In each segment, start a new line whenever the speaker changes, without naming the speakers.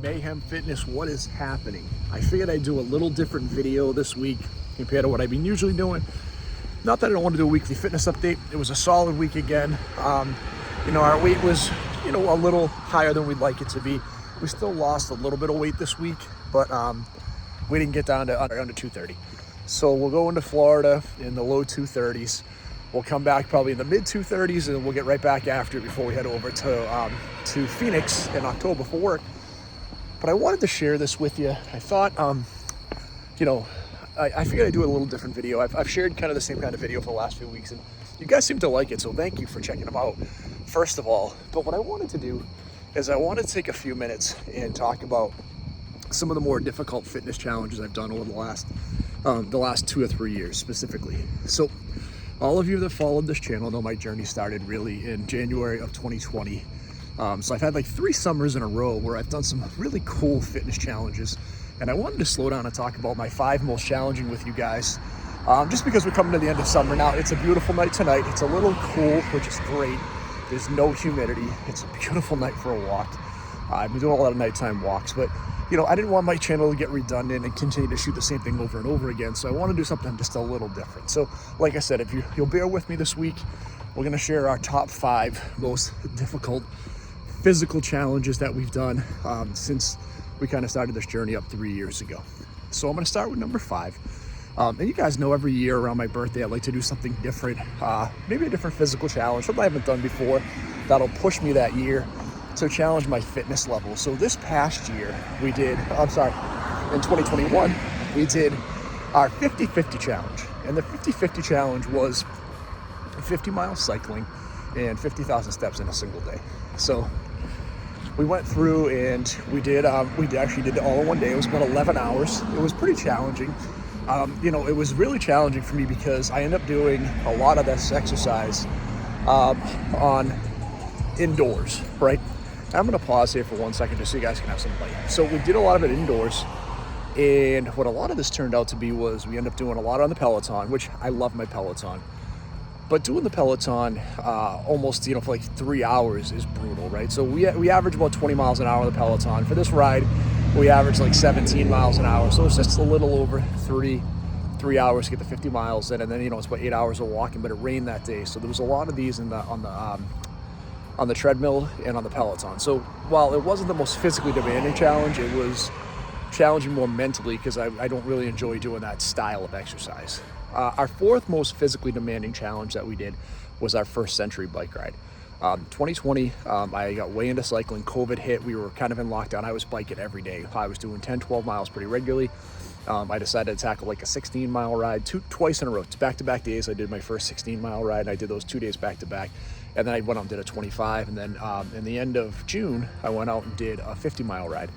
Mayhem Fitness, what is happening? I figured I'd do a little different video this week compared to what I've been usually doing. Not that I don't want to do a weekly fitness update. It was a solid week again. Our weight was, a little higher than we'd like it to be. We still lost a little bit of weight this week, but we didn't get down to under 230. So we'll go into Florida in the low 230s. We'll come back probably in the mid 230s, and we'll get right back after it before we head over to Phoenix in October for work. But I wanted to share this with you. I thought, I figured I'd do a little different video. I've shared kind of the same kind of video for the last few weeks, and you guys seem to like it, so thank you for checking them out, first of all. But what I wanted to do is I wanted to take a few minutes and talk about some of the more difficult fitness challenges I've done over the last 2 or 3 years specifically. So all of you that followed this channel know my journey started really in January of 2020. So I've had like 3 summers in a row where I've done some really cool fitness challenges, and I wanted to slow down and talk about my 5 most challenging with you guys, just because we're coming to the end of summer now. It's a beautiful night tonight. It's a little cool, which is great. There's no humidity. It's a beautiful night for a walk. I've been doing a lot of nighttime walks, but I didn't want my channel to get redundant and continue to shoot the same thing over and over again, so I want to do something just a little different. So like I said, if you'll bear with me this week, we're going to share our top 5 most difficult physical challenges that we've done since we kind of started this journey up 3 years ago. So I'm going to start with number 5. And you guys know every year around my birthday, I like to do something different, maybe a different physical challenge, something I haven't done before that'll push me that year to challenge my fitness level. So this past year in 2021, we did our 50-50 challenge. And the 50-50 challenge was 50 miles cycling and 50,000 steps in a single day. So we went through and we actually did it all in one day. It was about 11 hours. It was pretty challenging. It was really challenging for me because I ended up doing a lot of this exercise on indoors, right? I'm going to pause here for 1 second just so you guys can have some light. So we did a lot of it indoors, and what a lot of this turned out to be was we ended up doing a lot on the Peloton, which I love my Peloton. But doing the Peloton almost, for like 3 hours is brutal, right? So we average about 20 miles an hour on the Peloton. For this ride, we averaged like 17 miles an hour. So it's just a little over 3 hours to get the 50 miles in, and then it's about 8 hours of walking. But it rained that day, so there was a lot of these on the treadmill and on the Peloton. So while it wasn't the most physically demanding challenge, it was challenging more mentally because I don't really enjoy doing that style of exercise. Our 4th most physically demanding challenge that we did was our first Century bike ride. 2020, I got way into cycling. COVID hit. We were kind of in lockdown. I was biking every day. I was doing 10, 12 miles pretty regularly. I decided to tackle like a 16-mile ride twice in a row. Back-to-back days, I did my first 16-mile ride, and I did those 2 days back-to-back. And then I went out and did a 25. And then in the end of June, I went out and did a 50-mile ride.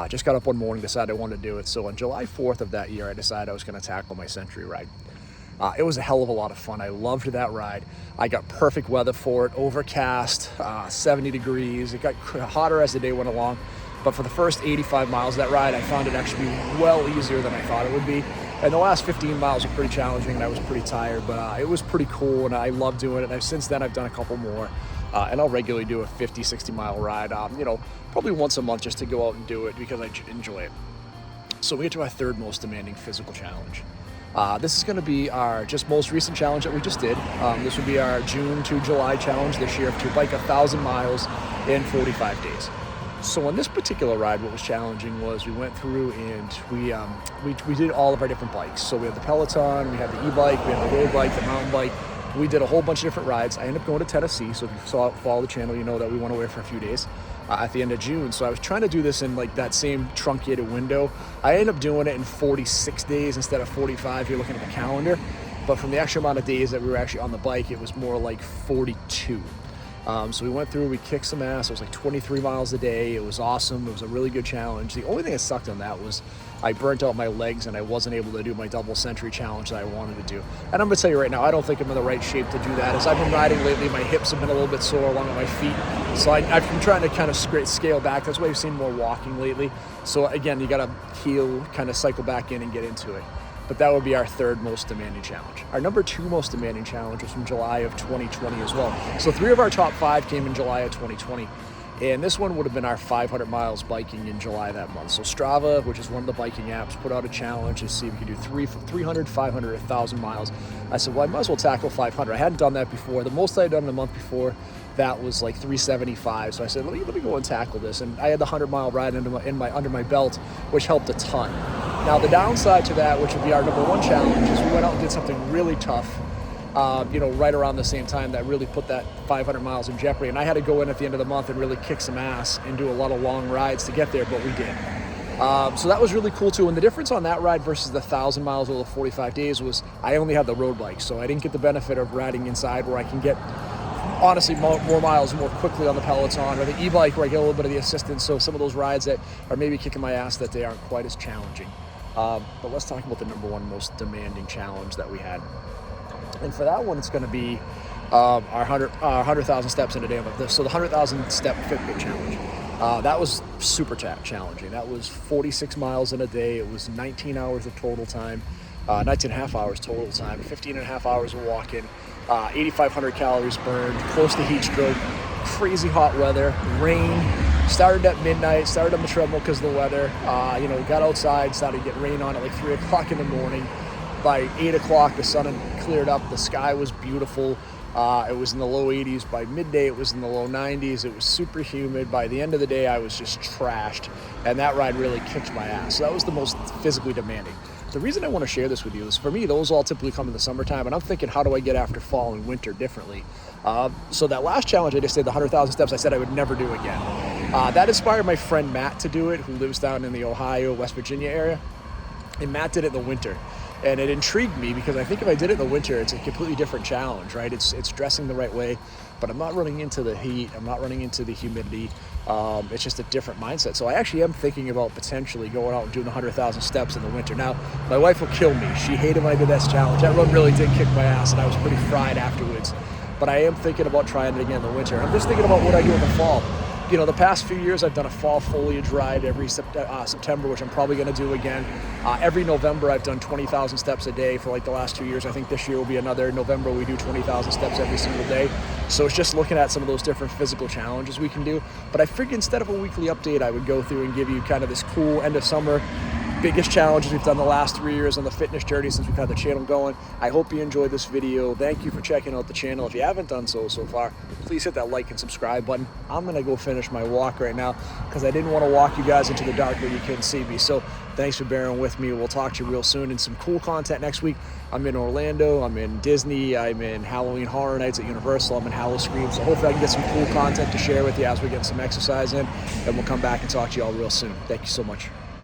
Just got up one morning, decided I wanted to do it. So on July 4th of that year, I decided I was going to tackle my Century ride. It was a hell of a lot of fun. I loved that ride. I got perfect weather for it, overcast, 70 degrees. It got hotter as the day went along. But for the first 85 miles of that ride, I found it actually well easier than I thought it would be. And the last 15 miles were pretty challenging, and I was pretty tired, but it was pretty cool, and I loved doing it. And since then, I've done a couple more, and I'll regularly do a 50, 60-mile ride, probably once a month just to go out and do it because I enjoy it. So we get to our 3rd most demanding physical challenge. This is going to be our just most recent challenge that we just did. This would be our June to July challenge this year to bike 1,000 miles in 45 days. So on this particular ride, what was challenging was we went through and we did all of our different bikes. So we had the Peloton, we had the e-bike, we had the road bike, the mountain bike. We did a whole bunch of different rides. I ended up going to Tennessee, so if you follow the channel, you know that we went away for a few days at the end of June. So I was trying to do this in like that same truncated window. I ended up doing it in 46 days instead of 45. You're looking at the calendar, but from the extra amount of days that we were actually on the bike, it was more like 42. So we went through, we kicked some ass. It was like 23 miles a day. It was awesome. It was a really good challenge. The only thing that sucked on that was I burnt out my legs and I wasn't able to do my double Century challenge that I wanted to do. And I'm going to tell you right now, I don't think I'm in the right shape to do that. As I've been riding lately, my hips have been a little bit sore along with my feet. So I've been trying to kind of scale back. That's why you've seen more walking lately. So again, you got to heal, kind of cycle back in and get into it. But that would be our 3rd most demanding challenge. Our number 2 most demanding challenge was from July of 2020 as well. So 3 of our top 5 came in July of 2020. And this one would have been our 500 miles biking in July that month. So Strava, which is one of the biking apps, put out a challenge to see if we could do 300, 500, 1,000 miles. I said, well, I might as well tackle 500. I hadn't done that before. The most I had done the month before that was like 375. So I said, let me go and tackle this. And I had the 100-mile ride under my belt, which helped a ton. Now, the downside to that, which would be our number one challenge, is we went out and did something really tough, right around the same time that really put that 500 miles in jeopardy. And I had to go in at the end of the month and really kick some ass and do a lot of long rides to get there, but we did. So that was really cool too. And the difference on that ride versus the 1,000 miles over the 45 days was I only had the road bike. So I didn't get the benefit of riding inside where I can get, honestly, more miles more quickly on the Peloton, or the e-bike where I get a little bit of the assistance. So some of those rides that are maybe kicking my ass that day aren't quite as challenging. But let's talk about the number one most demanding challenge that we had. And for that one, it's going to be our 100,000 steps in a day. So the 100,000 step Fitbit challenge. That was super challenging. That was 46 miles in a day. It was 19 hours of total time, 19 and a half hours total time, 15 and a half hours of walking, 8,500 calories burned, close to heat stroke, crazy hot weather, rain. Started at midnight, started on the treadmill because of the weather. Got outside, started to get rain on at like 3 o'clock in the morning. By 8 o'clock, the sun had cleared up. The sky was beautiful. It was in the low 80s. By midday, it was in the low 90s. It was super humid. By the end of the day, I was just trashed. And that ride really kicked my ass. So that was the most physically demanding. The reason I want to share this with you is, for me, those all typically come in the summertime. And I'm thinking, how do I get after fall and winter differently? So that last challenge I just did, the 100,000 steps, I said I would never do again. That inspired my friend Matt to do it, who lives down in the Ohio, West Virginia area. And Matt did it in the winter. And it intrigued me because I think if I did it in the winter, it's a completely different challenge, right? It's dressing the right way, but I'm not running into the heat. I'm not running into the humidity. It's just a different mindset. So I actually am thinking about potentially going out and doing 100,000 steps in the winter. Now, my wife will kill me. She hated when I did that challenge. That run really did kick my ass, and I was pretty fried afterwards. But I am thinking about trying it again in the winter. I'm just thinking about what I do in the fall. The past few years, I've done a fall foliage ride every September, which I'm probably going to do again. Every November, I've done 20,000 steps a day for like the last 2 years. I think this year will be another November. We do 20,000 steps every single day. So it's just looking at some of those different physical challenges we can do. But I figured instead of a weekly update, I would go through and give you kind of this cool end of summer biggest challenges we've done the last 3 years on the fitness journey since we've had the channel going. I hope you enjoyed this video. Thank you for checking out the channel. If you haven't done so far, please hit that like and subscribe button. I'm gonna go finish my walk right now because I didn't want to walk you guys into the dark where you couldn't see me. So thanks for bearing with me. We'll talk to you real soon, and some cool content next week. I'm in Orlando, I'm in Disney, I'm in Halloween Horror Nights at Universal, I'm in Howl-O-Scream. So hopefully I can get some cool content to share with you as we get some exercise in, and we'll come back and talk to you all real soon. Thank you so much.